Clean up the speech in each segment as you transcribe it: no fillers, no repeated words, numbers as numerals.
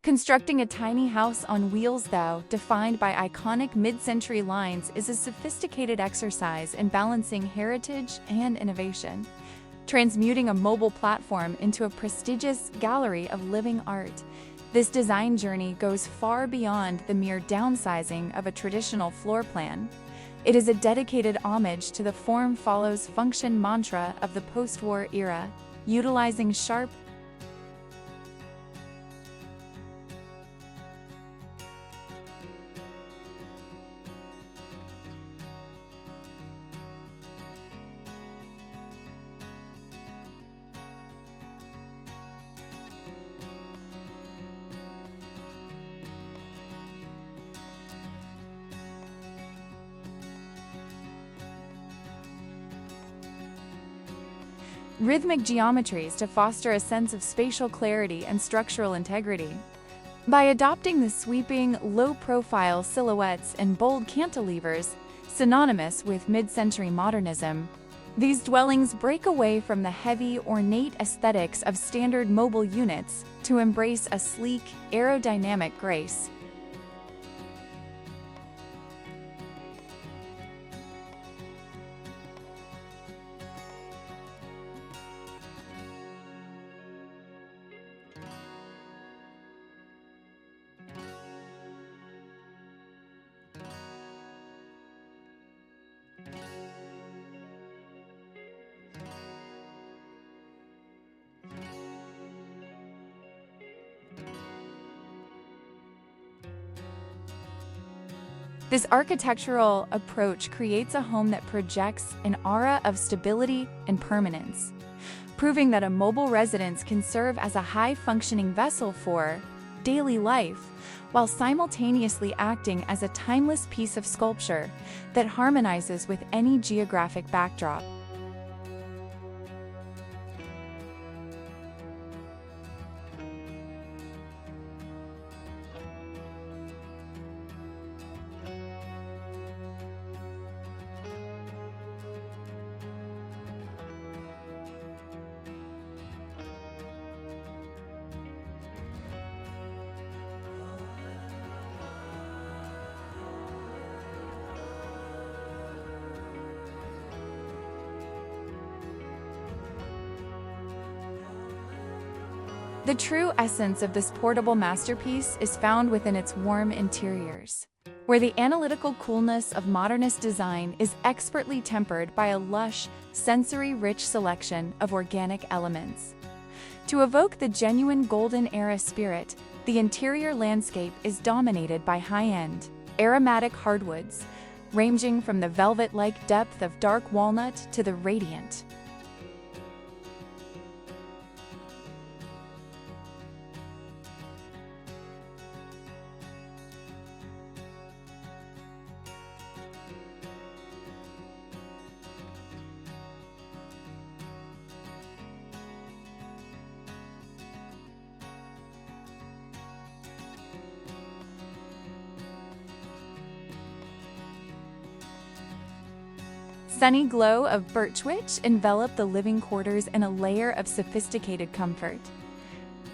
Constructing a tiny house on wheels, though, defined by iconic mid-century lines, is a sophisticated exercise in balancing heritage and innovation, transmuting a mobile platform into a prestigious gallery of living art. This design journey goes far beyond the mere downsizing of a traditional floor plan. It is a dedicated homage to the form follows function mantra of the post-war era, utilizing sharp, rhythmic geometries to foster a sense of spatial clarity and structural integrity. By adopting the sweeping, low-profile silhouettes and bold cantilevers, synonymous with mid-century modernism, these dwellings break away from the heavy, ornate aesthetics of standard mobile units to embrace a sleek, aerodynamic grace. This architectural approach creates a home that projects an aura of stability and permanence, proving that a mobile residence can serve as a high-functioning vessel for daily life, while simultaneously acting as a timeless piece of sculpture that harmonizes with any geographic backdrop. The true essence of this portable masterpiece is found within its warm interiors, where the analytical coolness of modernist design is expertly tempered by a lush, sensory-rich selection of organic elements. To evoke the genuine golden era spirit, the interior landscape is dominated by high-end, aromatic hardwoods, ranging from the velvet-like depth of dark walnut to the radiant, sunny glow of birchwood envelop the living quarters in a layer of sophisticated comfort.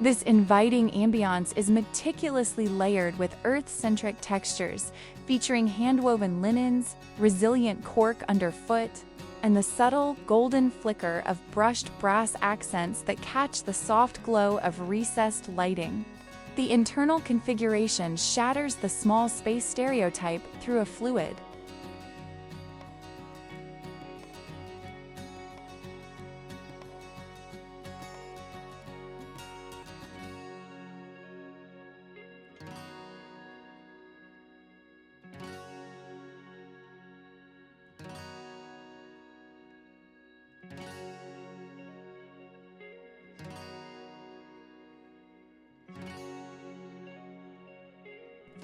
This inviting ambiance is meticulously layered with earth-centric textures, featuring hand-woven linens, resilient cork underfoot, and the subtle, golden flicker of brushed brass accents that catch the soft glow of recessed lighting. The internal configuration shatters the small space stereotype through a fluid,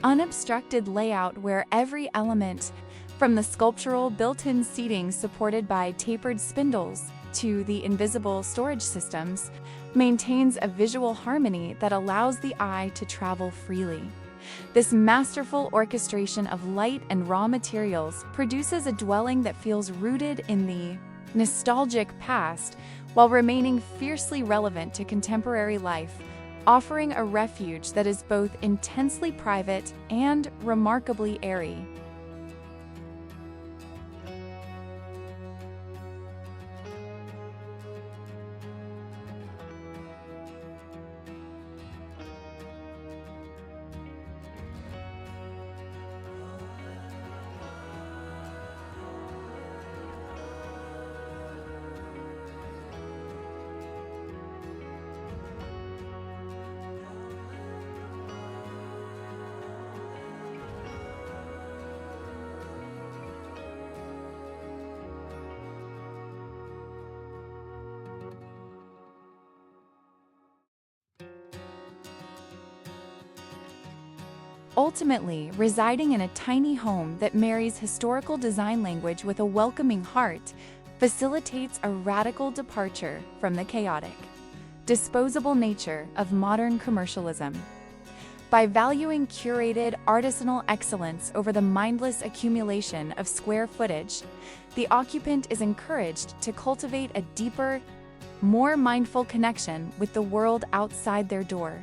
unobstructed layout where every element, from the sculptural built-in seating supported by tapered spindles to the invisible storage systems, maintains a visual harmony that allows the eye to travel freely. This masterful orchestration of light and raw materials produces a dwelling that feels rooted in the nostalgic past while remaining fiercely relevant to contemporary life, offering a refuge that is both intensely private and remarkably airy. Ultimately, residing in a tiny home that marries historical design language with a welcoming heart facilitates a radical departure from the chaotic, disposable nature of modern commercialism. By valuing curated artisanal excellence over the mindless accumulation of square footage, the occupant is encouraged to cultivate a deeper, more mindful connection with the world outside their door.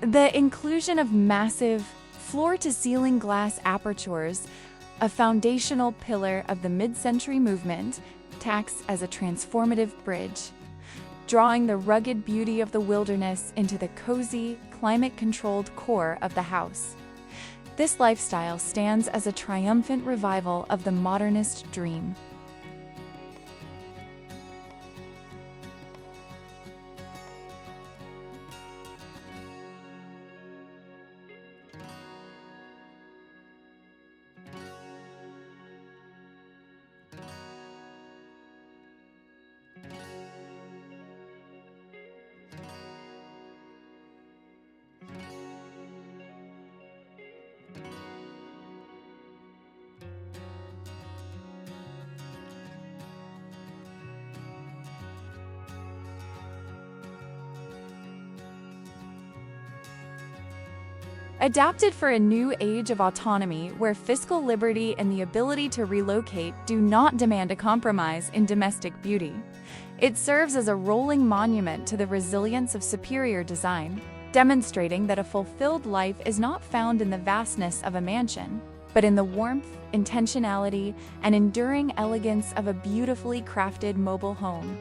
The inclusion of massive, floor-to-ceiling glass apertures, a foundational pillar of the mid-century movement, acts as a transformative bridge, drawing the rugged beauty of the wilderness into the cozy, climate-controlled core of the house. This lifestyle stands as a triumphant revival of the modernist dream. Adapted for a new age of autonomy where fiscal liberty and the ability to relocate do not demand a compromise in domestic beauty, it serves as a rolling monument to the resilience of superior design, demonstrating that a fulfilled life is not found in the vastness of a mansion, but in the warmth, intentionality, and enduring elegance of a beautifully crafted mobile home.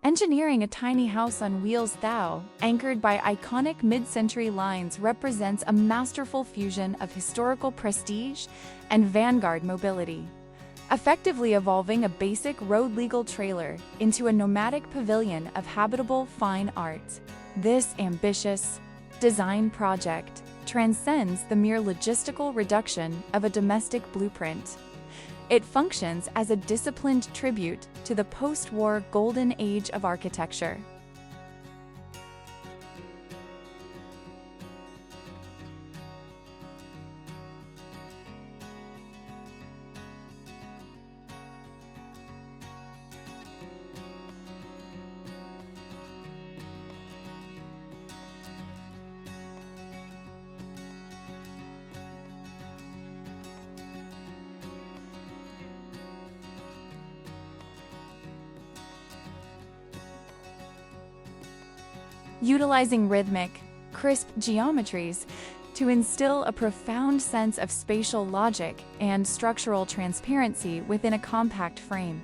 Engineering a tiny house on wheels anchored by iconic mid-century lines represents a masterful fusion of historical prestige and vanguard mobility, effectively evolving a basic road-legal trailer into a nomadic pavilion of habitable fine art. This ambitious design project transcends the mere logistical reduction of a domestic blueprint. It functions as a disciplined tribute to the post-war golden age of architecture. Utilizing rhythmic, crisp geometries to instill a profound sense of spatial logic and structural transparency within a compact frame.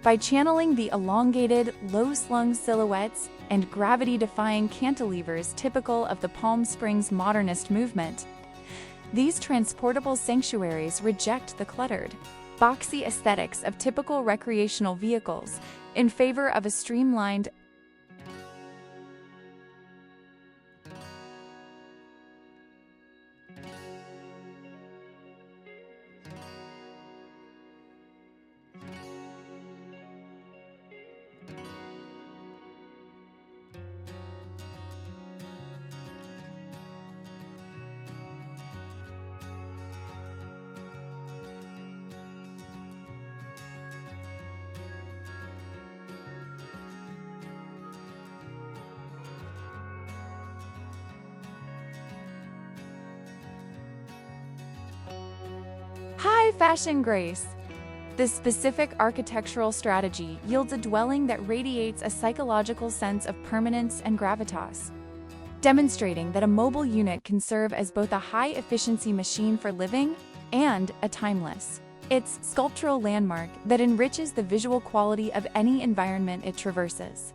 By channeling the elongated, low-slung silhouettes and gravity-defying cantilevers typical of the Palm Springs modernist movement, these transportable sanctuaries reject the cluttered, boxy aesthetics of typical recreational vehicles in favor of a streamlined, high-fashion grace. This specific architectural strategy yields a dwelling that radiates a psychological sense of permanence and gravitas, demonstrating that a mobile unit can serve as both a high-efficiency machine for living and a timeless, it's sculptural landmark that enriches the visual quality of any environment it traverses.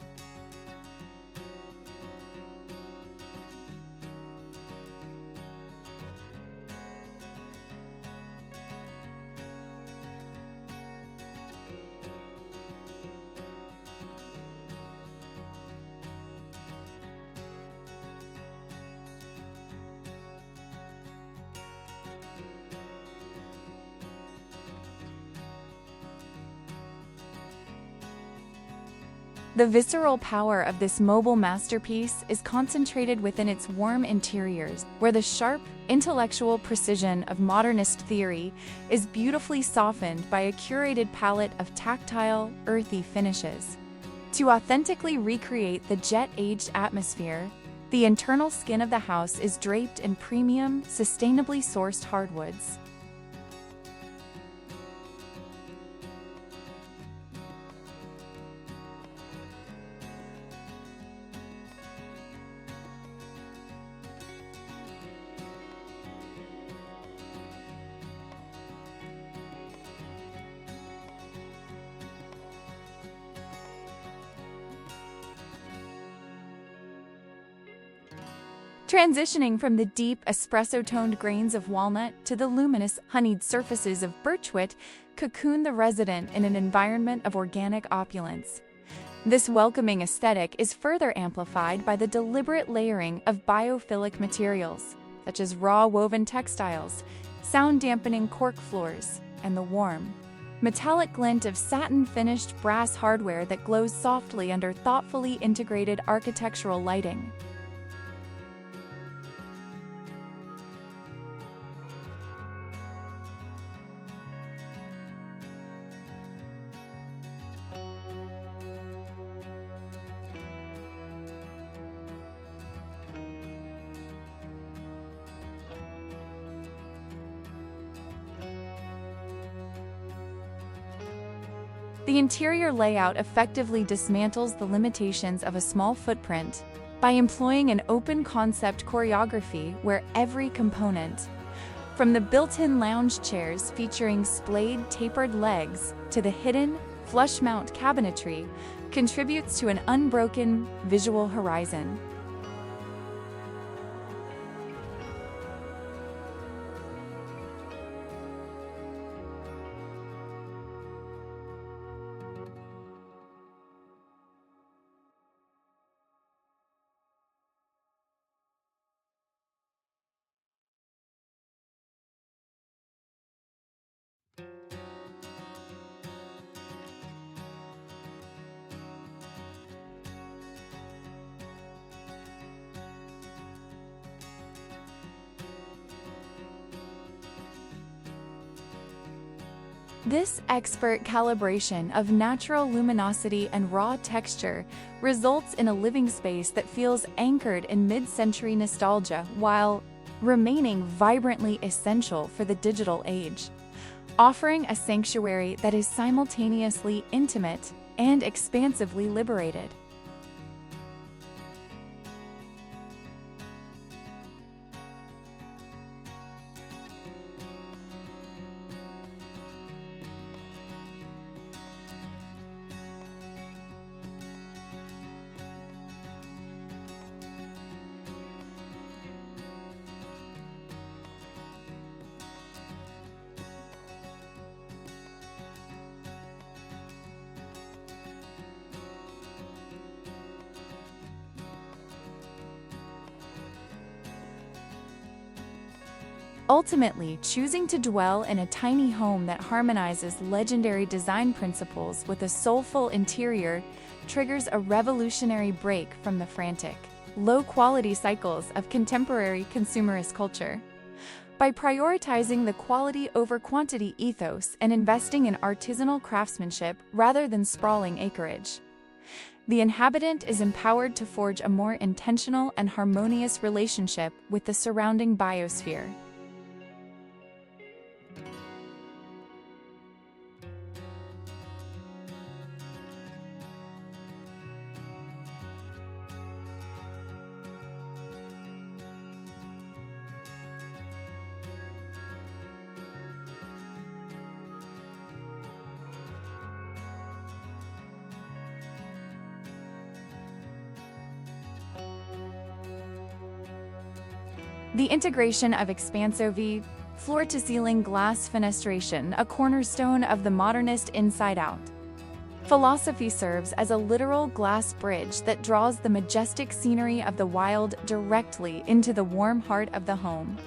The visceral power of this mobile masterpiece is concentrated within its warm interiors, where the sharp, intellectual precision of modernist theory is beautifully softened by a curated palette of tactile, earthy finishes. To authentically recreate the jet-aged atmosphere, the internal skin of the house is draped in premium, sustainably sourced hardwoods. Transitioning from the deep espresso-toned grains of walnut to the luminous, honeyed surfaces of birchwood cocoon the resident in an environment of organic opulence. This welcoming aesthetic is further amplified by the deliberate layering of biophilic materials, such as raw woven textiles, sound-dampening cork floors, and the warm, metallic glint of satin-finished brass hardware that glows softly under thoughtfully integrated architectural lighting. The interior layout effectively dismantles the limitations of a small footprint by employing an open-concept choreography where every component, from the built-in lounge chairs featuring splayed, tapered legs to the hidden, flush-mount cabinetry, contributes to an unbroken visual horizon. This expert calibration of natural luminosity and raw texture results in a living space that feels anchored in mid-century nostalgia while remaining vibrantly essential for the digital age, offering a sanctuary that is simultaneously intimate and expansively liberated. Ultimately, choosing to dwell in a tiny home that harmonizes legendary design principles with a soulful interior triggers a revolutionary break from the frantic, low-quality cycles of contemporary consumerist culture. By prioritizing the quality over quantity ethos and investing in artisanal craftsmanship rather than sprawling acreage, the inhabitant is empowered to forge a more intentional and harmonious relationship with the surrounding biosphere. The integration of expanso V, floor-to-ceiling glass fenestration, a cornerstone of the modernist inside-out philosophy, serves as a literal glass bridge that draws the majestic scenery of the wild directly into the warm heart of the home,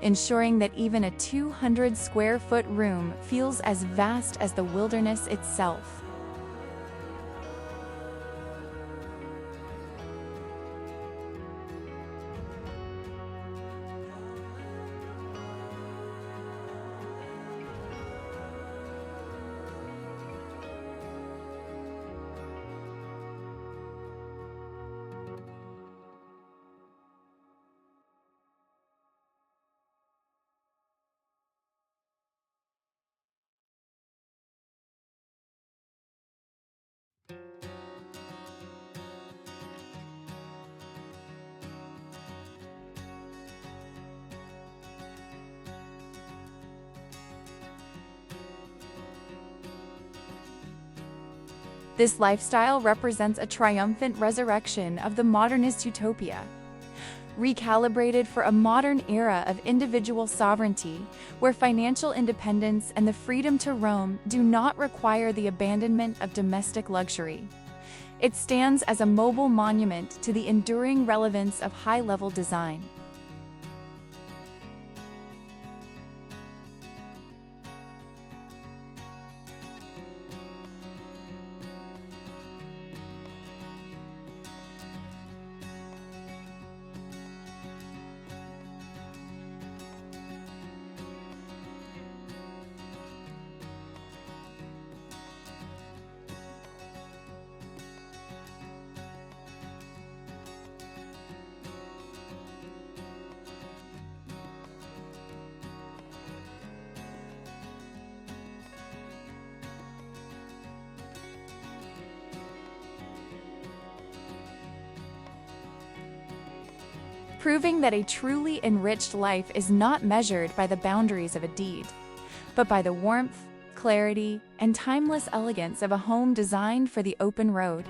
ensuring that even a 200-square-foot room feels as vast as the wilderness itself. This lifestyle represents a triumphant resurrection of the modernist utopia, recalibrated for a modern era of individual sovereignty, where financial independence and the freedom to roam do not require the abandonment of domestic luxury. It stands as a mobile monument to the enduring relevance of high-level design. Proving that a truly enriched life is not measured by the boundaries of a deed, but by the warmth, clarity, and timeless elegance of a home designed for the open road.